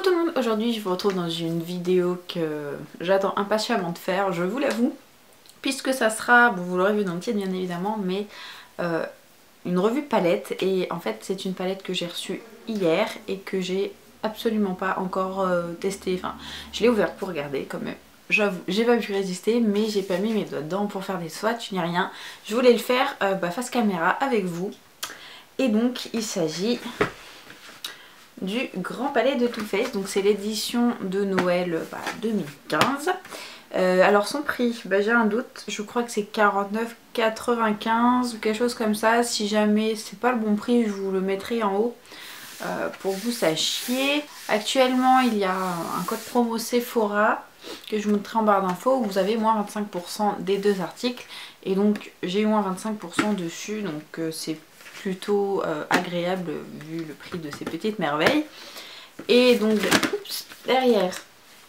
tout le monde, aujourd'hui je vous retrouve dans une vidéo que j'attends impatiemment de faire, je vous l'avoue, puisque ça sera, bon, vous l'aurez vu dans le titre bien évidemment, mais une revue palette. Et en fait c'est une palette que j'ai reçue hier et que j'ai absolument pas encore testée, enfin je l'ai ouverte pour regarder quand même. J'avoue, j'ai pas pu résister, mais j'ai pas mis mes doigts dedans pour faire des swatchs ni rien. Je voulais le faire face caméra avec vous. Et donc il s'agit du Grand Palais de Too Faced, donc c'est l'édition de Noël 2015. Alors son prix, j'ai un doute, je crois que c'est 49,95 ou quelque chose comme ça. Si jamais c'est pas le bon prix, je vous le mettrai en haut pour que vous sachiez. Actuellement il y a un code promo Sephora que je vous mettrai en barre d'infos où vous avez moins 25% des deux articles, et donc j'ai eu moins 25% dessus, donc c'est plutôt agréable vu le prix de ces petites merveilles. Et donc derrière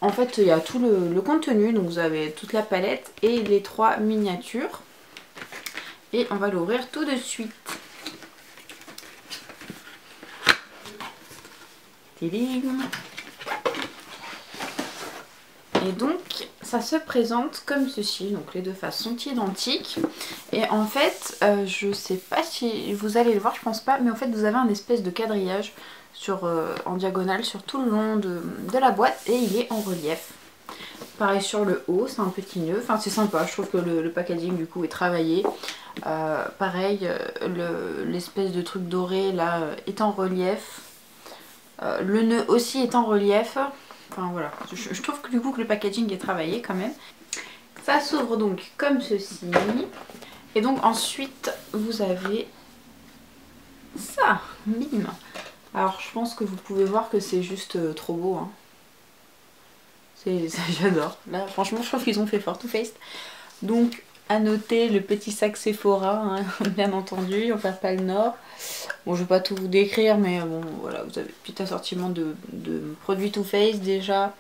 en fait il y a tout le contenu, donc vous avez toute la palette et les 3 miniatures, et on va l'ouvrir tout de suite. Télim. Et donc ça se présente comme ceci, donc les deux faces sont identiques. Et en fait je sais pas si vous allez le voir, je pense pas, mais en fait vous avez un espèce de quadrillage sur, en diagonale sur tout le long de la boîte, et il est en relief. Pareil sur le haut, c'est un petit nœud, enfin c'est sympa, je trouve que le packaging du coup est travaillé. Pareil, l'espèce de truc doré là est en relief. Le nœud aussi est en relief. Enfin voilà, je trouve que du coup que le packaging est travaillé quand même. Ça s'ouvre donc comme ceci. Et donc ensuite vous avez ça, bim. Alors je pense que vous pouvez voir que c'est juste trop beau, hein. J'adore. Là franchement je trouve qu'ils ont fait fort, Too Faced. Donc à noter le petit sac Sephora, hein, bien entendu, on perd pas le nord. Bon, je vais pas tout vous décrire, mais bon voilà, vous avez un petit assortiment de produits Too Faced déjà.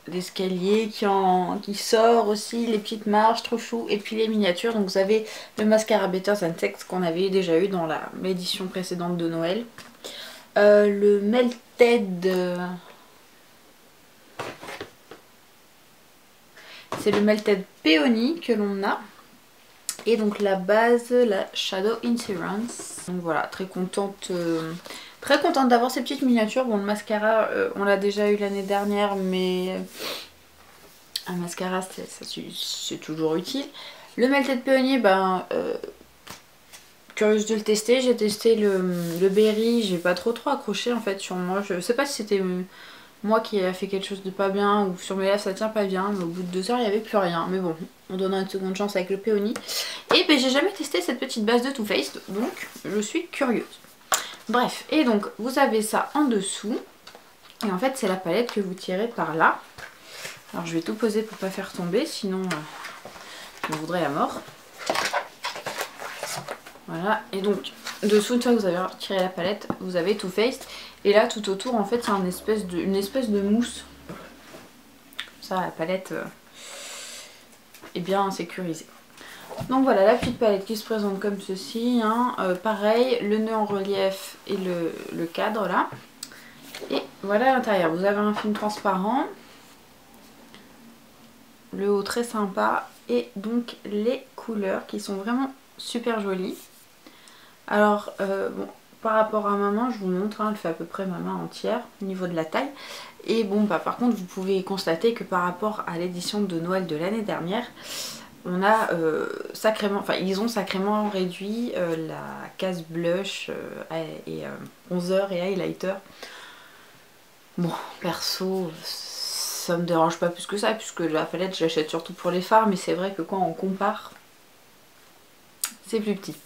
L'escalier qui sort aussi, les petites marches trop chou, et puis les miniatures. Donc vous avez le mascara Better Than Sex qu'on avait déjà eu dans l'édition précédente de Noël. Le Melted... c'est le Melted Peony que l'on a. Et donc la base, la Shadow Insurance. Donc voilà, très contente d'avoir ces petites miniatures. Bon, le mascara, on l'a déjà eu l'année dernière, mais un mascara c'est toujours utile. Le Melted Peony, curieuse de le tester. J'ai testé le Berry, j'ai pas trop accroché en fait sur moi. Je sais pas si c'était moi qui a fait quelque chose de pas bien, ou sur mes lèvres ça tient pas bien, mais au bout de 2 heures il n'y avait plus rien. Mais bon, on donnera une seconde chance avec le Peony. Et j'ai jamais testé cette petite base de Too Faced, donc je suis curieuse. Bref, et donc vous avez ça en dessous. Et en fait c'est la palette que vous tirez par là. Alors je vais tout poser pour pas faire tomber, sinon je voudrais à mort. Voilà, et donc dessous, une fois que vous avez retiré la palette, vous avez Too Faced. Et là tout autour en fait c'est une espèce de mousse. Ça, la palette est bien sécurisée. Donc voilà la petite palette qui se présente comme ceci, hein. Pareil, le nœud en relief et le cadre là. Et voilà à l'intérieur, vous avez un film transparent. Le haut très sympa, et donc les couleurs qui sont vraiment super jolies. Alors bon, par rapport à ma main, je vous montre, hein, elle fait à peu près ma main entière au niveau de la taille. Et bon par contre vous pouvez constater que par rapport à l'édition de Noël de l'année dernière, on a ils ont sacrément réduit la case blush et bronzer et highlighter. Bon perso ça me dérange pas plus que ça, puisque la palette je l'achète surtout pour les fards, mais c'est vrai que quand on compare c'est plus petit.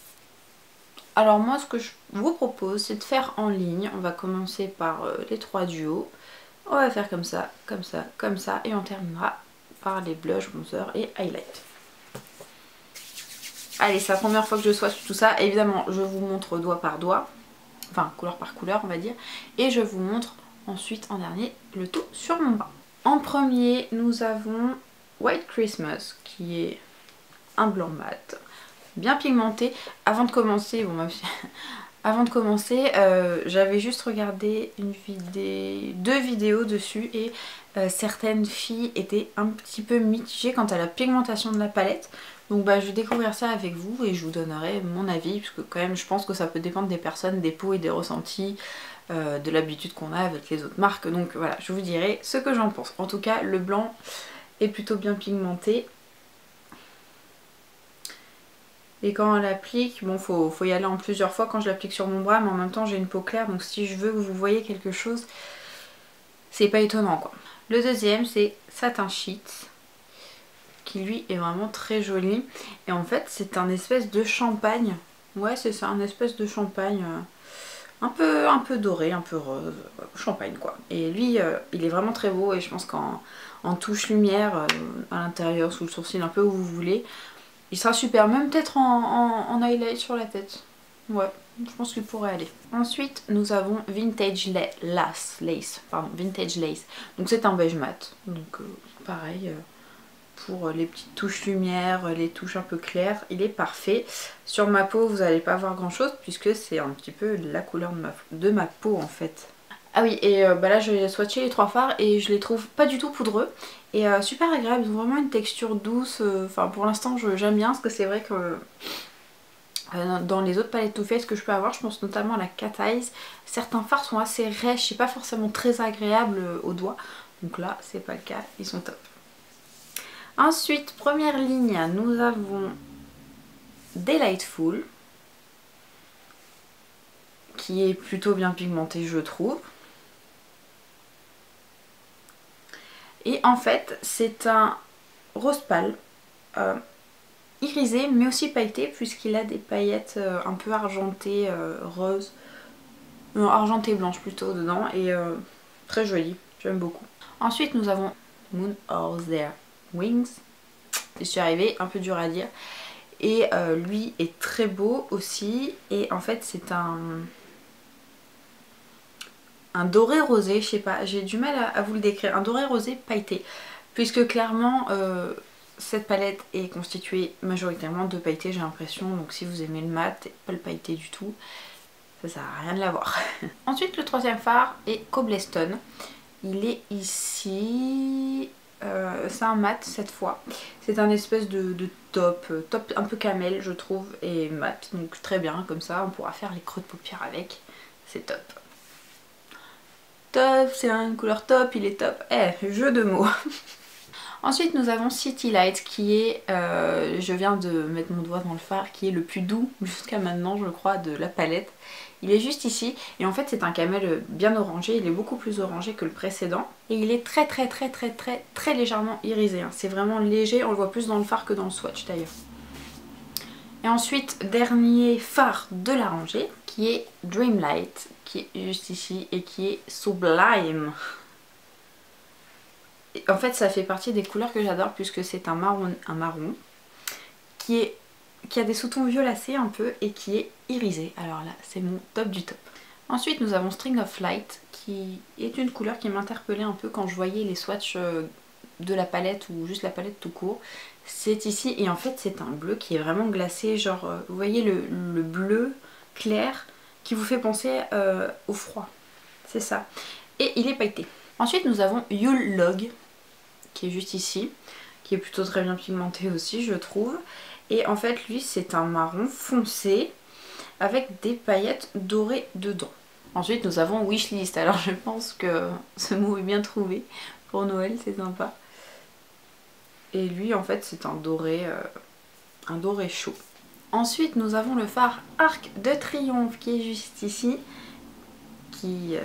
Alors moi ce que je vous propose c'est de faire en ligne. On va commencer par les 3 du haut. On va faire comme ça, comme ça, comme ça, et on terminera par les blush, bronzer et highlight. Allez, c'est la première fois que je swatch tout ça. Évidemment je vous montre doigt par doigt, enfin couleur par couleur on va dire, et je vous montre ensuite en dernier le tout sur mon bras. En premier nous avons White Christmas, qui est un blanc mat bien pigmenté. Avant de commencer, bon, Avant de commencer, j'avais juste regardé deux vidéos dessus et certaines filles étaient un petit peu mitigées quant à la pigmentation de la palette. Donc bah, je vais découvrir ça avec vous et je vous donnerai mon avis, puisque quand même je pense que ça peut dépendre des personnes, des peaux et des ressentis, de l'habitude qu'on a avec les autres marques. Donc voilà, je vous dirai ce que j'en pense. En tout cas, le blanc est plutôt bien pigmenté. Et quand on l'applique, bon faut y aller en plusieurs fois quand je l'applique sur mon bras, mais en même temps j'ai une peau claire, donc si je veux que vous voyez quelque chose, c'est pas étonnant quoi. Le deuxième c'est Satin Sheets, qui lui est vraiment très joli. Et en fait c'est un espèce de champagne. Ouais c'est ça, un espèce de champagne un peu doré, un peu rose, champagne quoi. Et lui il est vraiment très beau et je pense qu'en touche lumière, à l'intérieur, sous le sourcil, un peu où vous voulez, il sera super, même peut-être en highlight sur la tête. Ouais, je pense qu'il pourrait aller. Ensuite, nous avons Vintage Lace. Vintage Lace. Donc c'est un beige mat. Donc pareil, pour les petites touches lumière, les touches un peu claires, il est parfait. Sur ma peau, vous n'allez pas voir grand chose puisque c'est un petit peu la couleur de ma peau en fait. Ah oui, et bah là je vais swatcher les trois fards et je les trouve pas du tout poudreux et super agréables, ils ont vraiment une texture douce. Enfin pour l'instant j'aime bien, parce que c'est vrai que dans les autres palettes Too Faced que je peux avoir, je pense notamment à la Cat Eyes, certains fards sont assez rêches et pas forcément très agréables aux doigts. Donc là c'est pas le cas, ils sont top. Ensuite, première ligne, nous avons Delightful, qui est plutôt bien pigmenté je trouve. Et en fait c'est un rose pâle, irisé mais aussi pailleté, puisqu'il a des paillettes un peu argentées, rose, non, argentées blanches plutôt dedans, et très joli, j'aime beaucoup. Ensuite nous avons Moon or Their Wings, je suis arrivée, un peu dur à dire, et lui est très beau aussi, et en fait c'est un doré rosé, je sais pas, j'ai du mal à vous le décrire, un doré rosé pailleté, puisque clairement cette palette est constituée majoritairement de pailleté, j'ai l'impression, donc si vous aimez le mat et pas le pailleté du tout, ça sert à rien de l'avoir. Ensuite le troisième fard est Cobblestone, il est ici, c'est un mat cette fois, c'est un espèce de top un peu camel je trouve, et mat, donc très bien, comme ça on pourra faire les creux de paupières avec, c'est top. Top, c'est une couleur top, il est top. Jeu de mots. Ensuite nous avons City Light, qui est, je viens de mettre mon doigt dans le fard, qui est le plus doux jusqu'à maintenant je crois de la palette. Il est juste ici et en fait c'est un camel bien orangé, il est beaucoup plus orangé que le précédent. Et il est très légèrement irisé, hein. C'est vraiment léger, on le voit plus dans le fard que dans le swatch d'ailleurs. Et ensuite, dernier fard de la rangée, qui est Dreamlight, qui est juste ici et qui est Sublime. Et en fait, ça fait partie des couleurs que j'adore puisque c'est un marron qui a des sous-tons violacés un peu et qui est irisé. Alors là, c'est mon top du top. Ensuite, nous avons String of Light, qui est une couleur qui m'interpellait un peu quand je voyais les swatchs de la palette ou juste la palette tout court. C'est ici et en fait c'est un bleu qui est vraiment glacé, genre vous voyez le bleu clair qui vous fait penser au froid, c'est ça, et il est pailleté. Ensuite nous avons Yule Log, qui est juste ici, qui est plutôt très bien pigmenté aussi je trouve, et en fait lui c'est un marron foncé avec des paillettes dorées dedans. Ensuite nous avons Wishlist, alors je pense que ce mot est bien trouvé pour Noël, c'est sympa. Et lui en fait c'est un doré chaud. Ensuite nous avons le fard Arc de Triomphe qui est juste ici, qui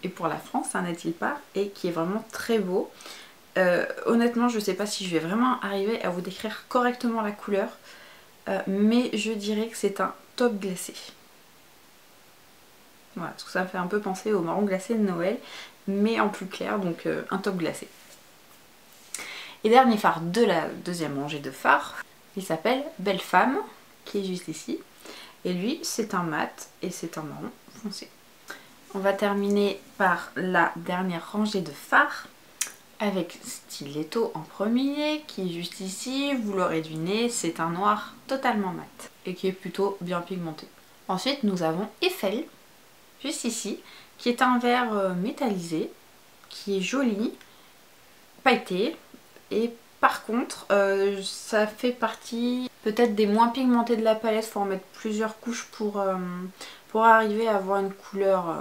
est pour la France, hein, n'est-il pas, et qui est vraiment très beau. Honnêtement je sais pas si je vais vraiment arriver à vous décrire correctement la couleur, mais je dirais que c'est un top glacé. Voilà, parce que ça me fait un peu penser au marron glacé de Noël, mais en plus clair, donc un top glacé. Et dernier fard de la deuxième rangée de fards, il s'appelle Belle Femme, qui est juste ici. Et lui, c'est un mat et c'est un marron foncé. On va terminer par la dernière rangée de fards, avec Stiletto en premier, qui est juste ici. Vous l'aurez deviné, c'est un noir totalement mat et qui est plutôt bien pigmenté. Ensuite nous avons Eiffel, juste ici, qui est un verre métallisé, qui est joli, pailleté, et par contre ça fait partie peut-être des moins pigmentés de la palette, il faut en mettre plusieurs couches pour arriver à avoir une couleur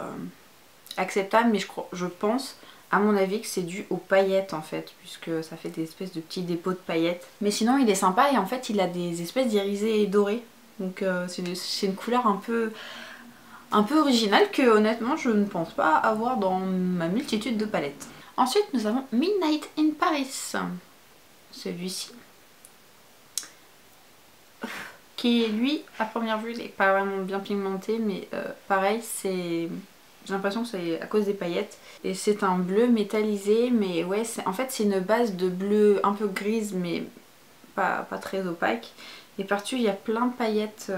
acceptable, mais je pense à mon avis que c'est dû aux paillettes en fait, puisque ça fait des espèces de petits dépôts de paillettes. Mais sinon il est sympa et en fait il a des espèces d'irisés dorés, donc c'est une couleur un peu originale que honnêtement je ne pense pas avoir dans ma multitude de palettes. Ensuite nous avons Midnight in Paris, celui-ci, qui lui à première vue n'est pas vraiment bien pigmenté, mais pareil j'ai l'impression que c'est à cause des paillettes. Et c'est un bleu métallisé, mais ouais, en fait c'est une base de bleu un peu grise, mais pas très opaque. Et par-dessus il y a plein de paillettes,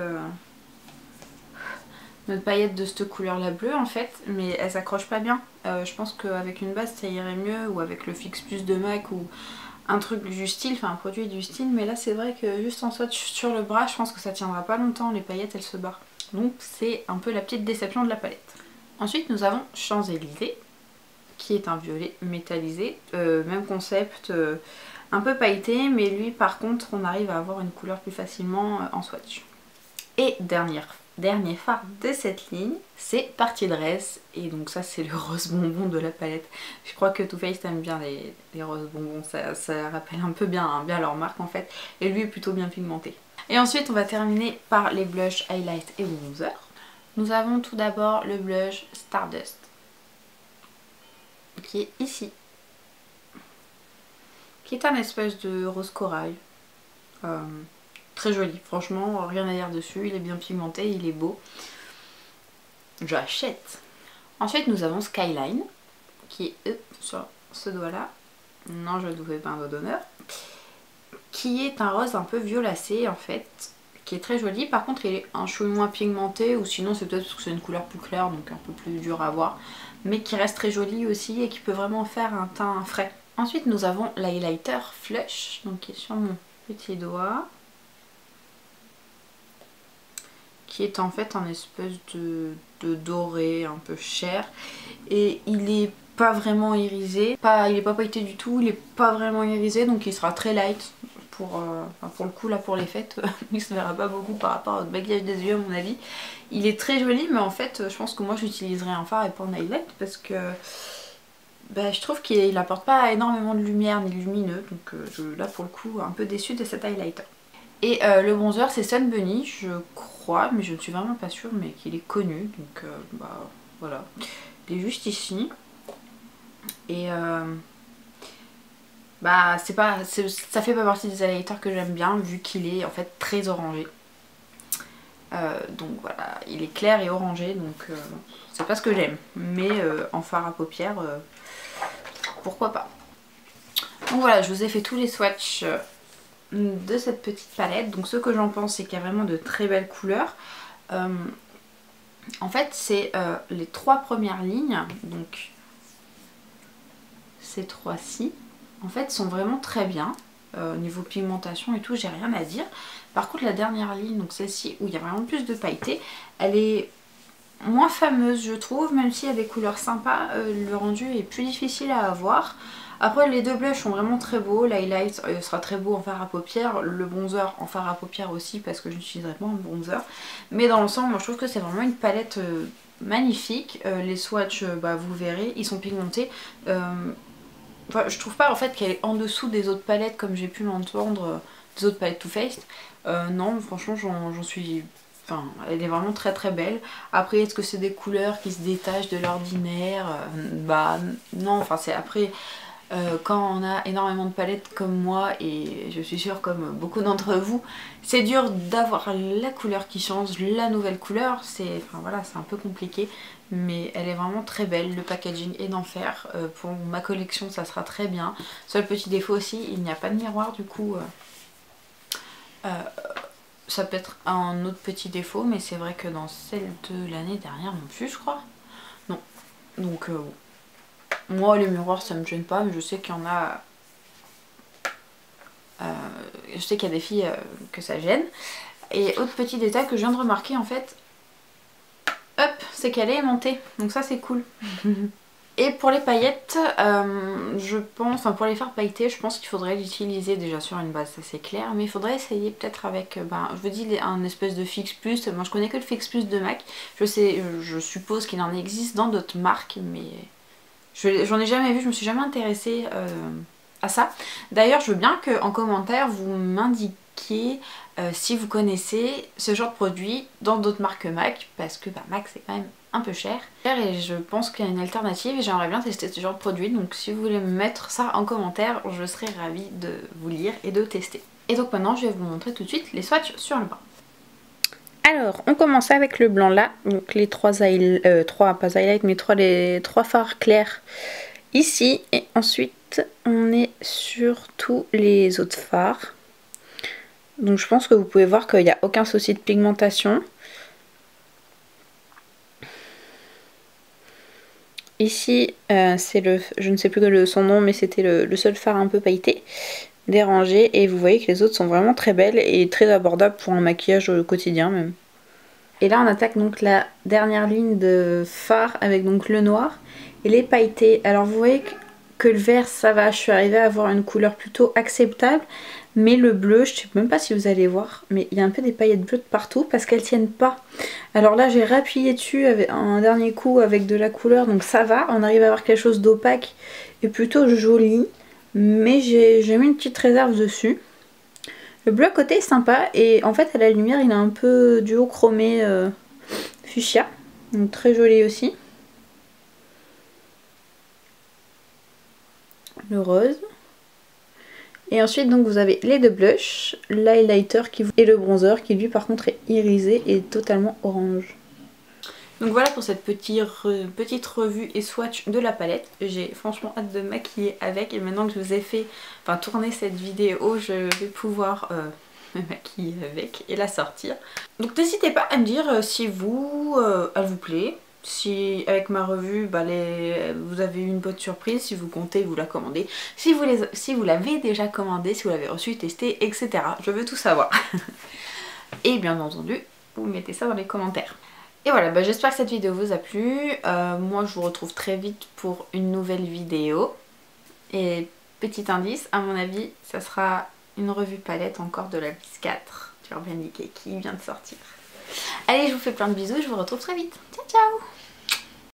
de cette couleur là bleue en fait, mais elles s'accrochent pas bien. Je pense qu'avec une base ça irait mieux, ou avec le Fix Plus de MAC, ou un truc du style, enfin un produit du style. Mais là c'est vrai que juste en swatch sur le bras, je pense que ça tiendra pas longtemps, les paillettes elles se barrent. Donc c'est un peu la petite déception de la palette. Ensuite nous avons Champs-Élysées, qui est un violet métallisé, même concept, un peu pailleté, mais lui par contre on arrive à avoir une couleur plus facilement en swatch. Et dernier phare de cette ligne, c'est Party Dress, et donc ça c'est le rose bonbon de la palette. Je crois que Too Faced aime bien les roses bonbons, ça rappelle un peu bien leur marque en fait, et lui est plutôt bien pigmenté. Et ensuite on va terminer par les blushs, highlights et bronzer. Nous avons tout d'abord le blush Stardust, qui est ici, qui est un espèce de rose corail, très joli, franchement rien à dire dessus, il est bien pigmenté, il est beau, j'achète. Ensuite nous avons Skyline, qui est sur ce doigt là, non je ne vous fais pas un doigt d'honneur, qui est un rose un peu violacé en fait, qui est très joli. Par contre il est un chouille moins pigmenté, ou sinon c'est peut-être parce que c'est une couleur plus claire, donc un peu plus dur à voir, mais qui reste très joli aussi et qui peut vraiment faire un teint frais. Ensuite nous avons l'highlighter Flush, donc qui est sur mon petit doigt, qui est en fait un espèce de doré un peu cher, et il est pas vraiment irisé, il est pas pailleté du tout, il est pas vraiment irisé, donc il sera très light pour le coup là pour les fêtes. Il se verra pas beaucoup par rapport au maquillage des yeux à mon avis. Il est très joli, mais en fait je pense que moi j'utiliserai un fard et pas un highlight, parce que je trouve qu'il apporte pas énormément de lumière ni de lumineux, donc là pour le coup un peu déçue de cet highlighter. Et le bronzer c'est Sun Bunny, je crois, mais je ne suis vraiment pas sûre, mais qu'il est connu, donc voilà. Il est juste ici. Et ça fait pas partie des highlighters que j'aime bien, vu qu'il est en fait très orangé. Donc voilà, il est clair et orangé, donc c'est pas ce que j'aime. Mais en fard à paupières, pourquoi pas. Donc voilà, je vous ai fait tous les swatchs de cette petite palette. Donc ce que j'en pense, c'est qu'il y a vraiment de très belles couleurs. En fait c'est les trois premières lignes, donc ces trois-ci, en fait sont vraiment très bien. Niveau pigmentation et tout, j'ai rien à dire. Par contre la dernière ligne, donc celle-ci où il y a vraiment plus de pailleté, elle est moins fameuse je trouve, même s'il y a des couleurs sympas, le rendu est plus difficile à avoir. Après les deux blushs sont vraiment très beaux, l'highlight sera très beau en fard à paupières, le bronzer en fard à paupières aussi parce que je n'utiliserai pas un bronzer. Mais dans l'ensemble, moi je trouve que c'est vraiment une palette magnifique. Les swatchs, vous verrez, ils sont pigmentés. Enfin, je trouve pas en fait qu'elle est en dessous des autres palettes comme j'ai pu l'entendre, des autres palettes Too Faced. Non, franchement j'en suis... Enfin, elle est vraiment très très belle. Après, est-ce que c'est des couleurs qui se détachent de l'ordinaire? Non, enfin c'est après... quand on a énormément de palettes comme moi, et je suis sûre comme beaucoup d'entre vous, c'est dur d'avoir la couleur qui change, la nouvelle couleur, enfin voilà, c'est un peu compliqué, mais elle est vraiment très belle, le packaging est d'enfer, pour ma collection ça sera très bien. Seul petit défaut aussi, il n'y a pas de miroir du coup, ça peut être un autre petit défaut, mais c'est vrai que dans celle de l'année dernière non plus je crois, non, donc moi les miroirs ça me gêne pas, mais je sais qu'il y en a, je sais qu'il y a des filles que ça gêne. Et autre petit détail que je viens de remarquer en fait, c'est qu'elle est aimantée, donc ça c'est cool. Et pour les paillettes, je pense, enfin pour les faire pailleter, je pense qu'il faudrait l'utiliser déjà sur une base, ça c'est clair. Mais il faudrait essayer peut-être avec, je vous dis, un espèce de Fix Plus. Moi je connais que le Fix Plus de MAC. Je suppose qu'il en existe dans d'autres marques, mais j'en ai jamais vu, je me suis jamais intéressée à ça. D'ailleurs, je veux bien qu'en commentaire vous m'indiquiez si vous connaissez ce genre de produit dans d'autres marques MAC, parce que MAC c'est quand même un peu cher et je pense qu'il y a une alternative et j'aimerais bien tester ce genre de produit. Donc si vous voulez me mettre ça en commentaire, je serais ravie de vous lire et de tester. Et donc maintenant je vais vous montrer tout de suite les swatchs sur le bas. Alors on commence avec le blanc là, donc les trois les trois fards clairs ici, et ensuite on est sur tous les autres fards. Donc je pense que vous pouvez voir qu'il n'y a aucun souci de pigmentation. Ici, c'est le, je ne sais plus son nom, mais c'était le seul fard un peu pailleté, dérangé. Et vous voyez que les autres sont vraiment très belles et très abordables pour un maquillage au quotidien même. Et là, on attaque donc la dernière ligne de fard avec donc le noir et les pailletés. Alors vous voyez que le vert, ça va, je suis arrivée à avoir une couleur plutôt acceptable. Mais le bleu, je ne sais même pas si vous allez voir, mais il y a un peu des paillettes bleues de partout parce qu'elles tiennent pas. Alors là j'ai réappuyé dessus avec un dernier coup avec de la couleur, donc ça va, on arrive à avoir quelque chose d'opaque et plutôt joli. Mais j'ai mis une petite réserve dessus. Le bleu à côté est sympa et en fait à la lumière il a un peu duochromé fuchsia, donc très joli aussi. Le rose. Et ensuite donc vous avez les deux blushs, l'highlighter et le bronzer qui lui par contre est irisé et totalement orange. Donc voilà pour cette petite revue et swatch de la palette. J'ai franchement hâte de me maquiller avec, et maintenant que je vous ai fait tourner cette vidéo, je vais pouvoir me maquiller avec et la sortir. Donc n'hésitez pas à me dire si elle vous plaît. Si avec ma revue vous avez eu une bonne surprise, si vous comptez vous la commander, si vous l'avez déjà commandée, si vous l'avez reçue, testée, etc. Je veux tout savoir. Et bien entendu, vous mettez ça dans les commentaires. Et voilà, j'espère que cette vidéo vous a plu. Moi je vous retrouve très vite pour une nouvelle vidéo. Et petit indice, à mon avis, ça sera une revue palette encore de la Bliss 4 Urban Decay qui vient de sortir. Allez, je vous fais plein de bisous et je vous retrouve très vite. Ciao ciao!